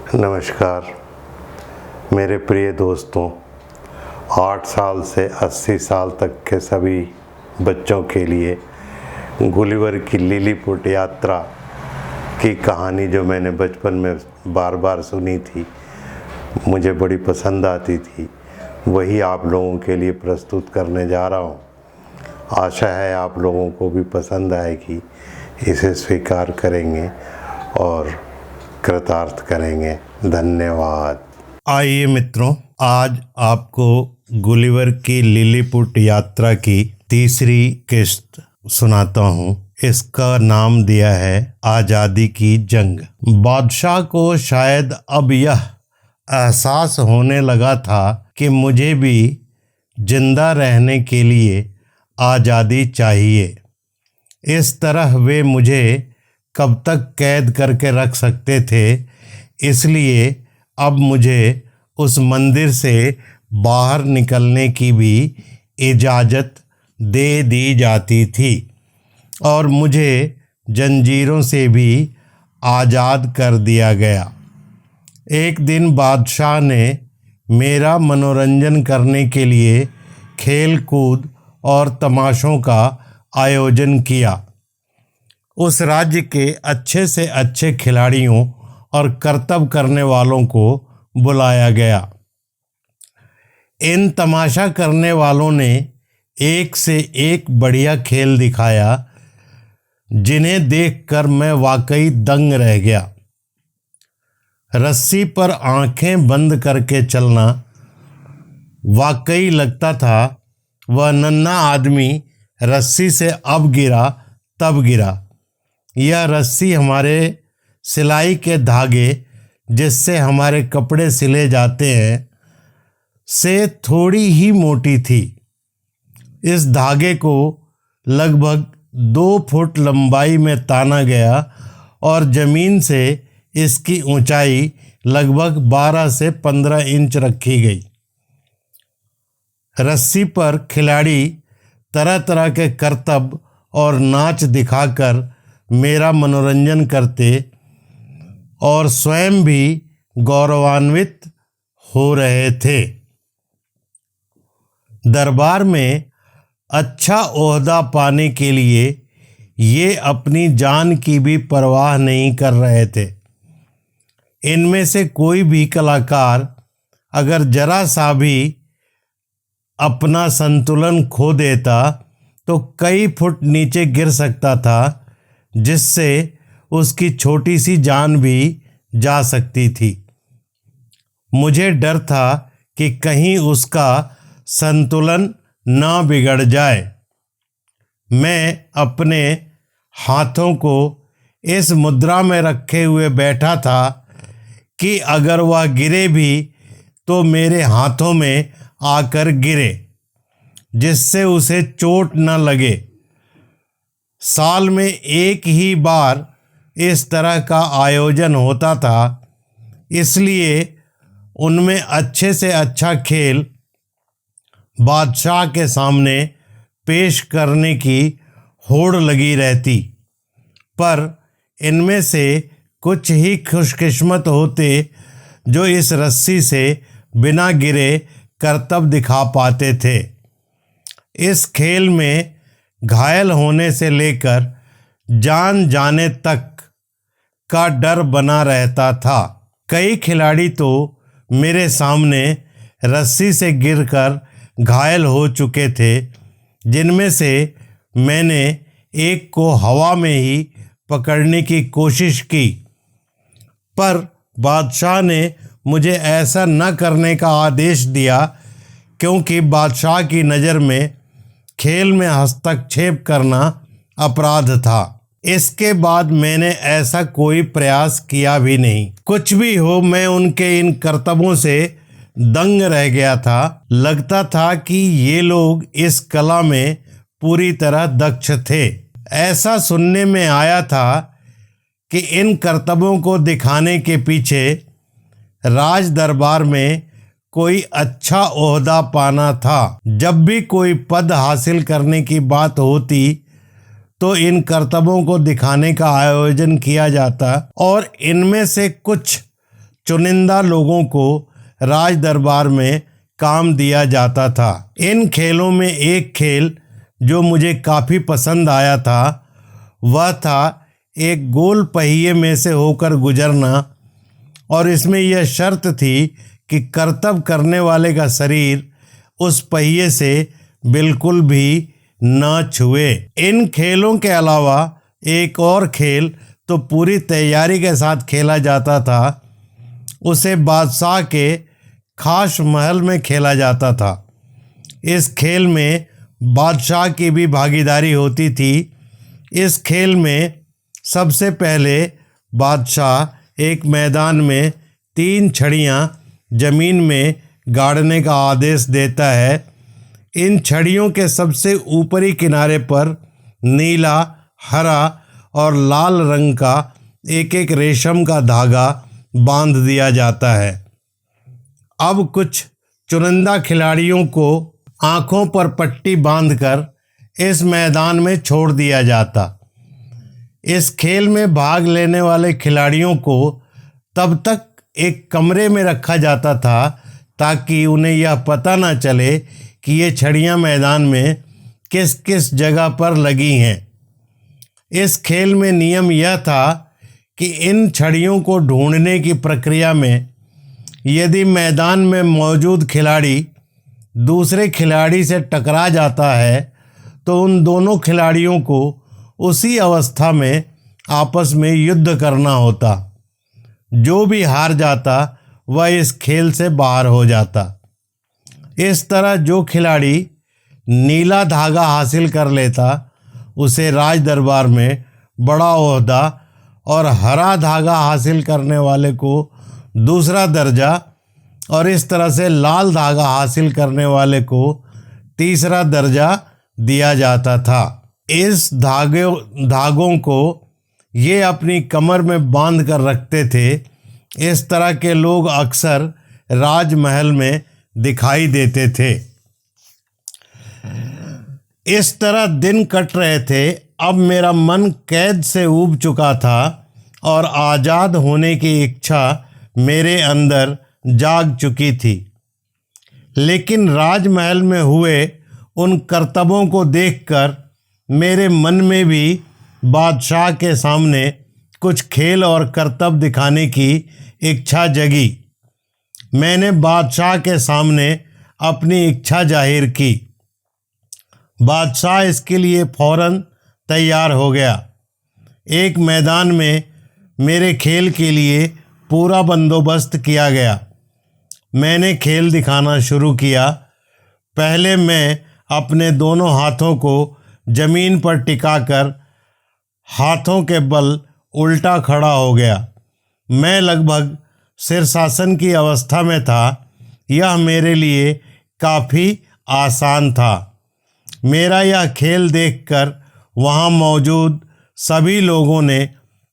नमस्कार मेरे प्रिय दोस्तों, 8 साल से 80 साल तक के सभी बच्चों के लिए गुलिवर की लिलीपुट यात्रा की कहानी जो मैंने बचपन में बार बार सुनी थी, मुझे बड़ी पसंद आती थी, वही आप लोगों के लिए प्रस्तुत करने जा रहा हूँ। आशा है आप लोगों को भी पसंद आएगी, इसे स्वीकार करेंगे और कृतार्थ करेंगे। धन्यवाद। आइए मित्रों, आज आपको गुलिवर की लिलीपुट यात्रा की तीसरी किस्त सुनाता हूँ। इसका नाम दिया है आज़ादी की जंग। बादशाह को शायद अब यह एहसास होने लगा था कि मुझे भी जिंदा रहने के लिए आज़ादी चाहिए। इस तरह वे मुझे कब तक कैद करके रख सकते थे, इसलिए अब मुझे उस मंदिर से बाहर निकलने की भी इजाज़त दे दी जाती थी और मुझे जंजीरों से भी आज़ाद कर दिया गया। एक दिन बादशाह ने मेरा मनोरंजन करने के लिए खेल कूद और तमाशों का आयोजन किया। उस राज्य के अच्छे से अच्छे खिलाड़ियों और करतब करने वालों को बुलाया गया। इन तमाशा करने वालों ने एक से एक बढ़िया खेल दिखाया, जिन्हें देखकर मैं वाकई दंग रह गया। रस्सी पर आंखें बंद करके चलना, वाकई लगता था वह नन्हा आदमी रस्सी से अब गिरा तब गिरा। यह रस्सी हमारे सिलाई के धागे जिससे हमारे कपड़े सिले जाते हैं से थोड़ी ही मोटी थी। इस धागे को लगभग 2 फुट लंबाई में ताना गया और ज़मीन से इसकी ऊंचाई लगभग 12 से 15 इंच रखी गई। रस्सी पर खिलाड़ी तरह तरह के करतब और नाच दिखाकर मेरा मनोरंजन करते और स्वयं भी गौरवान्वित हो रहे थे। दरबार में अच्छा ओहदा पाने के लिए ये अपनी जान की भी परवाह नहीं कर रहे थे। इनमें से कोई भी कलाकार अगर जरा सा भी अपना संतुलन खो देता तो कई फुट नीचे गिर सकता था, जिससे उसकी छोटी सी जान भी जा सकती थी। मुझे डर था कि कहीं उसका संतुलन ना बिगड़ जाए। मैं अपने हाथों को इस मुद्रा में रखे हुए बैठा था कि अगर वह गिरे भी तो मेरे हाथों में आकर गिरे, जिससे उसे चोट न लगे। साल में एक ही बार इस तरह का आयोजन होता था, इसलिए उनमें अच्छे से अच्छा खेल बादशाह के सामने पेश करने की होड़ लगी रहती। पर इनमें से कुछ ही खुशकिस्मत होते जो इस रस्सी से बिना गिरे करतब दिखा पाते थे। इस खेल में घायल होने से लेकर जान जाने तक का डर बना रहता था। कई खिलाड़ी तो मेरे सामने रस्सी से गिरकर घायल हो चुके थे, जिनमें से मैंने एक को हवा में ही पकड़ने की कोशिश की, पर बादशाह ने मुझे ऐसा न करने का आदेश दिया, क्योंकि बादशाह की नज़र में खेल में हस्तक्षेप करना अपराध था। इसके बाद मैंने ऐसा कोई प्रयास किया भी नहीं। कुछ भी हो, मैं उनके इन करतबों से दंग रह गया था। लगता था कि ये लोग इस कला में पूरी तरह दक्ष थे। ऐसा सुनने में आया था कि इन करतबों को दिखाने के पीछे राज दरबार में कोई अच्छा ओहदा पाना था। जब भी कोई पद हासिल करने की बात होती तो इन करतबों को दिखाने का आयोजन किया जाता और इनमें से कुछ चुनिंदा लोगों को राज दरबार में काम दिया जाता था। इन खेलों में एक खेल जो मुझे काफ़ी पसंद आया था वह था एक गोल पहिए में से होकर गुजरना, और इसमें यह शर्त थी कि करतब करने वाले का शरीर उस पहिए से बिल्कुल भी न छुए। इन खेलों के अलावा एक और खेल तो पूरी तैयारी के साथ खेला जाता था। उसे बादशाह के खास महल में खेला जाता था। इस खेल में बादशाह की भी भागीदारी होती थी। इस खेल में सबसे पहले बादशाह एक मैदान में 3 छड़ियाँ जमीन में गाड़ने का आदेश देता है। इन छड़ियों के सबसे ऊपरी किनारे पर नीला, हरा और लाल रंग का एक एक रेशम का धागा बांध दिया जाता है। अब कुछ चुनिंदा खिलाड़ियों को आंखों पर पट्टी बांधकर इस मैदान में छोड़ दिया जाता। इस खेल में भाग लेने वाले खिलाड़ियों को तब तक एक कमरे में रखा जाता था ताकि उन्हें यह पता न चले कि ये छड़ियाँ मैदान में किस किस जगह पर लगी हैं। इस खेल में नियम यह था कि इन छड़ियों को ढूंढने की प्रक्रिया में यदि मैदान में मौजूद खिलाड़ी दूसरे खिलाड़ी से टकरा जाता है तो उन दोनों खिलाड़ियों को उसी अवस्था में आपस में युद्ध करना होता। जो भी हार जाता वह इस खेल से बाहर हो जाता। इस तरह जो खिलाड़ी नीला धागा हासिल कर लेता उसे राज दरबार में बड़ा ओहदा, और हरा धागा हासिल करने वाले को दूसरा दर्जा, और इस तरह से लाल धागा हासिल करने वाले को तीसरा दर्जा दिया जाता था। इस धागों को ये अपनी कमर में बांध कर रखते थे। इस तरह के लोग अक्सर राजमहल में दिखाई देते थे। इस तरह दिन कट रहे थे। अब मेरा मन कैद से ऊब चुका था और आज़ाद होने की इच्छा मेरे अंदर जाग चुकी थी। लेकिन राजमहल में हुए उन करतबों को देखकर मेरे मन में भी बादशाह के सामने कुछ खेल और करतब दिखाने की इच्छा जगी। मैंने बादशाह के सामने अपनी इच्छा जाहिर की। बादशाह इसके लिए फौरन तैयार हो गया। एक मैदान में मेरे खेल के लिए पूरा बंदोबस्त किया गया। मैंने खेल दिखाना शुरू किया। पहले मैं अपने दोनों हाथों को जमीन पर टिकाकर हाथों के बल उल्टा खड़ा हो गया। मैं लगभग शीर्षासन की अवस्था में था। यह मेरे लिए काफ़ी आसान था। मेरा यह खेल देखकर वहाँ मौजूद सभी लोगों ने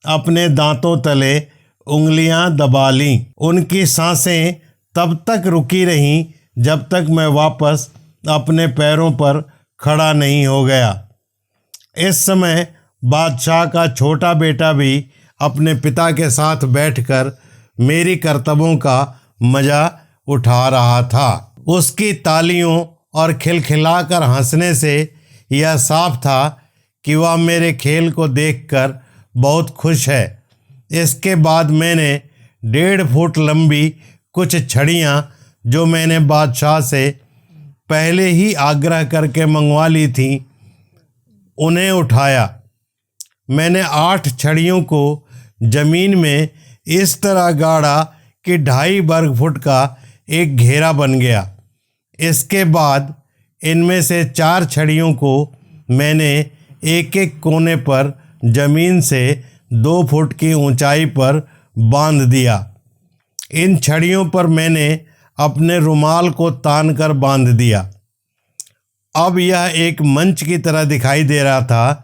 अपने दांतों तले उंगलियां दबा लीं। उनकी सांसें तब तक रुकी रहीं जब तक मैं वापस अपने पैरों पर खड़ा नहीं हो गया। इस समय बादशाह का छोटा बेटा भी अपने पिता के साथ बैठकर मेरी करतबों का मज़ा उठा रहा था। उसकी तालियों और खिलखिलाकर हंसने से यह साफ था कि वह मेरे खेल को देखकर बहुत खुश है। इसके बाद मैंने 1.5 फुट लंबी कुछ छड़ियाँ जो मैंने बादशाह से पहले ही आग्रह करके मंगवा ली थीं, उन्हें उठाया। मैंने 8 छड़ियों को जमीन में इस तरह गाड़ा कि 2.5 वर्ग फुट का एक घेरा बन गया। इसके बाद इनमें से 4 छड़ियों को मैंने एक एक कोने पर जमीन से 2 फुट की ऊंचाई पर बांध दिया। इन छड़ियों पर मैंने अपने रुमाल को तान कर बांध दिया। अब यह एक मंच की तरह दिखाई दे रहा था।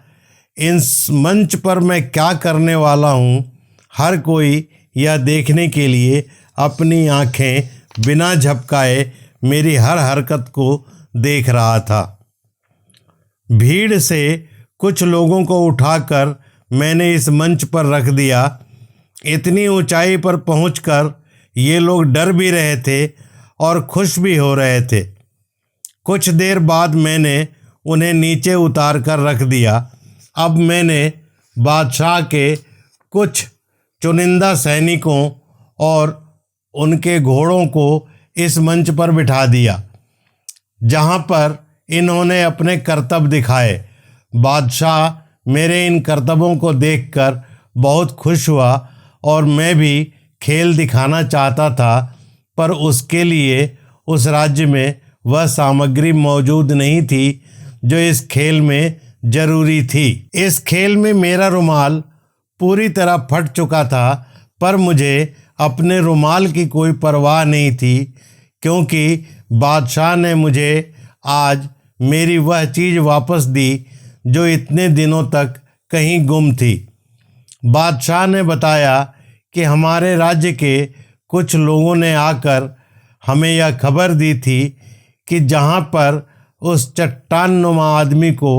इस मंच पर मैं क्या करने वाला हूँ, हर कोई यह देखने के लिए अपनी आंखें बिना झपकाए मेरी हर हरकत को देख रहा था। भीड़ से कुछ लोगों को उठाकर मैंने इस मंच पर रख दिया। इतनी ऊंचाई पर पहुंचकर ये लोग डर भी रहे थे और खुश भी हो रहे थे। कुछ देर बाद मैंने उन्हें नीचे उतार कर रख दिया। अब मैंने बादशाह के कुछ चुनिंदा सैनिकों और उनके घोड़ों को इस मंच पर बिठा दिया जहां पर इन्होंने अपने करतब दिखाए। बादशाह मेरे इन करतबों को देखकर बहुत खुश हुआ और मैं भी खेल दिखाना चाहता था, पर उसके लिए उस राज्य में वह सामग्री मौजूद नहीं थी जो इस खेल में जरूरी थी। इस खेल में मेरा रुमाल पूरी तरह फट चुका था, पर मुझे अपने रुमाल की कोई परवाह नहीं थी, क्योंकि बादशाह ने मुझे आज मेरी वह चीज़ वापस दी जो इतने दिनों तक कहीं गुम थी। बादशाह ने बताया कि हमारे राज्य के कुछ लोगों ने आकर हमें यह खबर दी थी कि जहाँ पर उस चट्टान नुमा आदमी को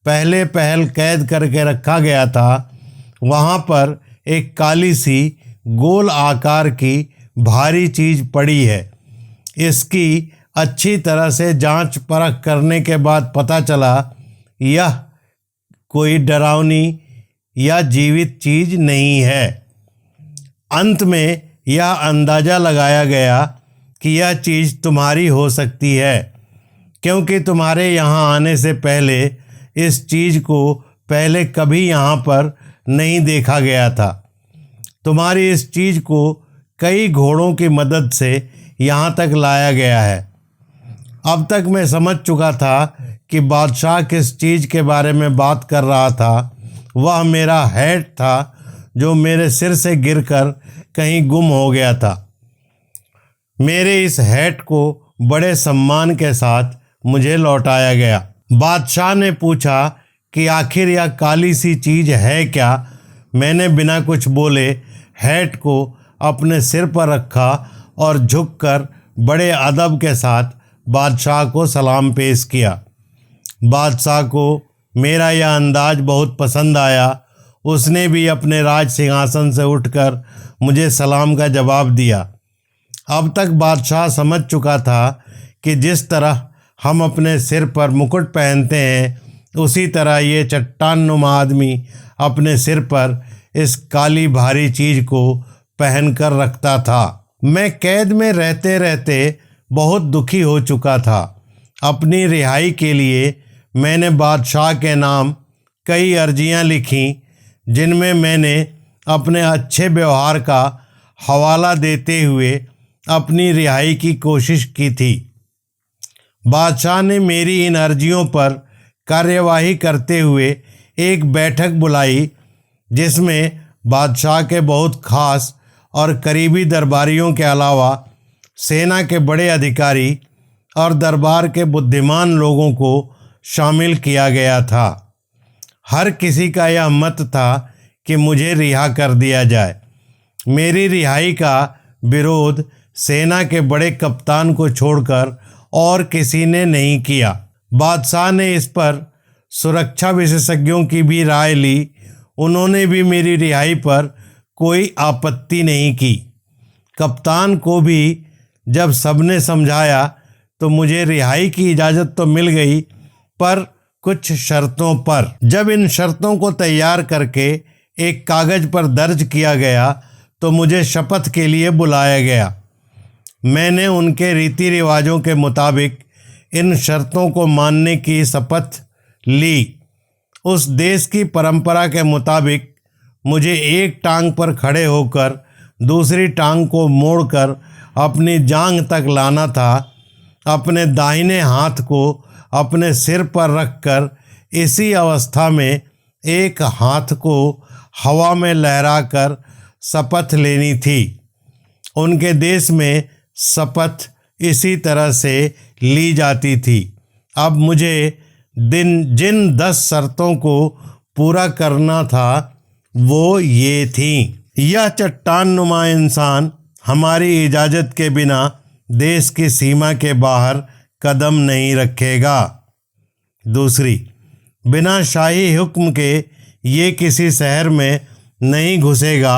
पहले पहल कैद करके रखा गया था, वहाँ पर एक काली सी गोल आकार की भारी चीज़ पड़ी है। इसकी अच्छी तरह से जांच परख करने के बाद पता चला यह कोई डरावनी या जीवित चीज़ नहीं है। अंत में यह अंदाज़ा लगाया गया कि यह चीज़ तुम्हारी हो सकती है, क्योंकि तुम्हारे यहाँ आने से पहले इस चीज़ को पहले कभी यहाँ पर नहीं देखा गया था। तुम्हारी इस चीज़ को कई घोड़ों की मदद से यहाँ तक लाया गया है। अब तक मैं समझ चुका था कि बादशाह किस चीज़ के बारे में बात कर रहा था। वह मेरा हैट था जो मेरे सिर से गिरकर कहीं गुम हो गया था। मेरे इस हैट को बड़े सम्मान के साथ मुझे लौटाया गया। बादशाह ने पूछा कि आखिर यह काली सी चीज़ है क्या। मैंने बिना कुछ बोले हैट को अपने सिर पर रखा और झुककर बड़े अदब के साथ बादशाह को सलाम पेश किया। बादशाह को मेरा यह अंदाज बहुत पसंद आया। उसने भी अपने राज सिंहासन से उठकर मुझे सलाम का जवाब दिया। अब तक बादशाह समझ चुका था कि जिस तरह हम अपने सिर पर मुकुट पहनते हैं, उसी तरह ये चट्टान नुमा आदमी अपने सिर पर इस काली भारी चीज़ को पहनकर रखता था। मैं कैद में रहते रहते बहुत दुखी हो चुका था। अपनी रिहाई के लिए मैंने बादशाह के नाम कई अर्जियां लिखीं, जिनमें मैंने अपने अच्छे व्यवहार का हवाला देते हुए अपनी रिहाई की कोशिश की थी। बादशाह ने मेरी इन अर्जियों पर कार्यवाही करते हुए एक बैठक बुलाई, जिसमें बादशाह के बहुत खास और करीबी दरबारियों के अलावा सेना के बड़े अधिकारी और दरबार के बुद्धिमान लोगों को शामिल किया गया था। हर किसी का यह मत था कि मुझे रिहा कर दिया जाए। मेरी रिहाई का विरोध सेना के बड़े कप्तान को छोड़कर और किसी ने नहीं किया। बादशाह ने इस पर सुरक्षा विशेषज्ञों की भी राय ली। उन्होंने भी मेरी रिहाई पर कोई आपत्ति नहीं की। कप्तान को भी जब सबने समझाया तो मुझे रिहाई की इजाज़त तो मिल गई, पर कुछ शर्तों पर। जब इन शर्तों को तैयार करके एक कागज़ पर दर्ज किया गया तो मुझे शपथ के लिए बुलाया गया। मैंने उनके रीति रिवाजों के मुताबिक इन शर्तों को मानने की शपथ ली। उस देश की परंपरा के मुताबिक मुझे एक टांग पर खड़े होकर दूसरी टांग को मोड़कर अपनी जांघ तक लाना था। अपने दाहिने हाथ को अपने सिर पर रखकर इसी अवस्था में एक हाथ को हवा में लहराकर शपथ लेनी थी। उनके देश में शपथ इसी तरह से ली जाती थी। अब मुझे जिन 10 शर्तों को पूरा करना था वो ये थी। यह चट्टान नुमा इंसान हमारी इजाज़त के बिना देश की सीमा के बाहर कदम नहीं रखेगा। दूसरी, बिना शाही हुक्म के ये किसी शहर में नहीं घुसेगा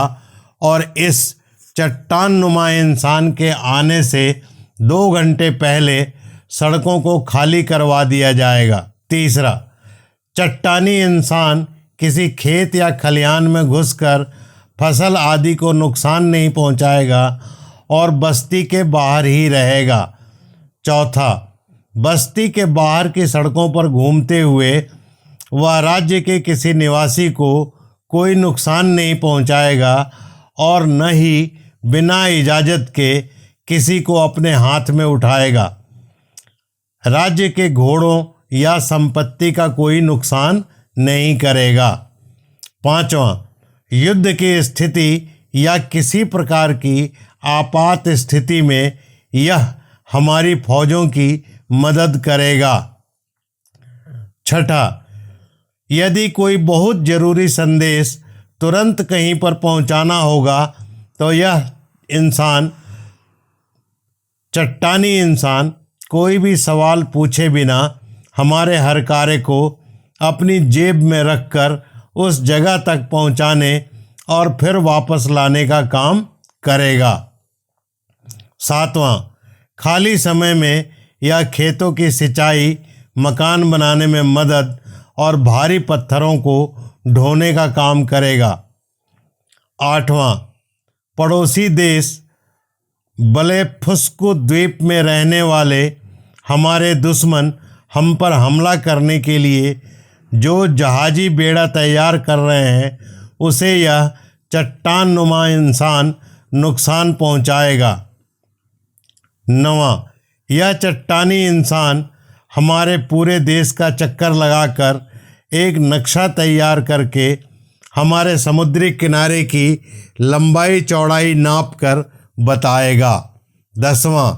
और इस चट्टान नुमा इंसान के आने से 2 घंटे पहले सड़कों को खाली करवा दिया जाएगा। तीसरा, चट्टानी इंसान किसी खेत या खलिहान में घुसकर फसल आदि को नुकसान नहीं पहुंचाएगा और बस्ती के बाहर ही रहेगा। चौथा, बस्ती के बाहर की सड़कों पर घूमते हुए वह राज्य के किसी निवासी को कोई नुकसान नहीं पहुंचाएगा और न ही बिना इजाज़त के किसी को अपने हाथ में उठाएगा। राज्य के घोड़ों या संपत्ति का कोई नुकसान नहीं करेगा। पांचवा, युद्ध की स्थिति या किसी प्रकार की आपात स्थिति में यह हमारी फौजों की मदद करेगा। छठा, यदि कोई बहुत जरूरी संदेश तुरंत कहीं पर पहुंचाना होगा तो यह इंसान, चट्टानी इंसान, कोई भी सवाल पूछे बिना हमारे हर कार्य को अपनी जेब में रखकर उस जगह तक पहुंचाने और फिर वापस लाने का काम करेगा। सातवां, खाली समय में यह खेतों की सिंचाई, मकान बनाने में मदद और भारी पत्थरों को ढोने का काम करेगा। आठवां, पड़ोसी देश बलेफुस्कु द्वीप में रहने वाले हमारे दुश्मन हम पर हमला करने के लिए जो जहाजी बेड़ा तैयार कर रहे हैं उसे यह चट्टान नुमा इंसान नुकसान पहुंचाएगा। नवां, यह चट्टानी इंसान हमारे पूरे देश का चक्कर लगाकर एक नक्शा तैयार करके हमारे समुद्री किनारे की लंबाई चौड़ाई नापकर बताएगा। 10वां,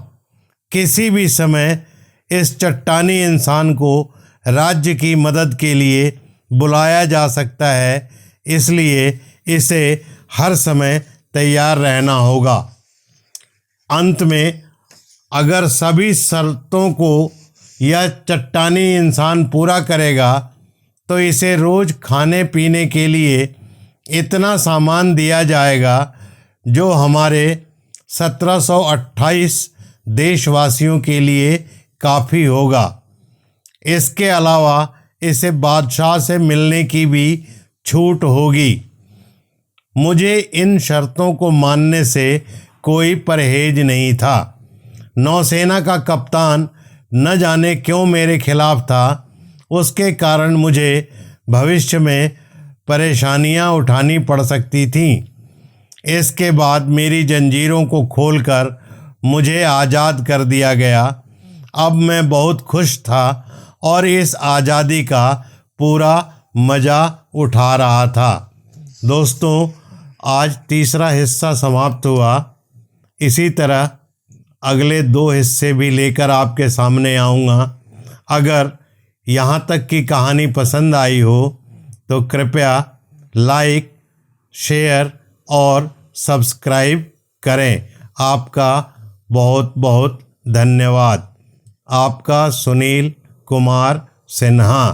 किसी भी समय इस चट्टानी इंसान को राज्य की मदद के लिए बुलाया जा सकता है, इसलिए इसे हर समय तैयार रहना होगा। अंत में, अगर सभी शर्तों को यह चट्टानी इंसान पूरा करेगा तो इसे रोज़ खाने पीने के लिए इतना सामान दिया जाएगा जो हमारे 1728 देशवासियों के लिए काफ़ी होगा। इसके अलावा इसे बादशाह से मिलने की भी छूट होगी। मुझे इन शर्तों को मानने से कोई परहेज नहीं था। नौसेना का कप्तान न जाने क्यों मेरे खिलाफ था, उसके कारण मुझे भविष्य में परेशानियां उठानी पड़ सकती थीं। इसके बाद मेरी जंजीरों को खोलकर मुझे आज़ाद कर दिया गया। अब मैं बहुत खुश था और इस आज़ादी का पूरा मज़ा उठा रहा था। दोस्तों, आज तीसरा हिस्सा समाप्त हुआ। इसी तरह अगले 2 हिस्से भी लेकर आपके सामने आऊँगा। अगर यहाँ तक की कहानी पसंद आई हो तो कृपया लाइक, शेयर और सब्सक्राइब करें। आपका बहुत बहुत धन्यवाद। आपका सुनील कुमार सिन्हा।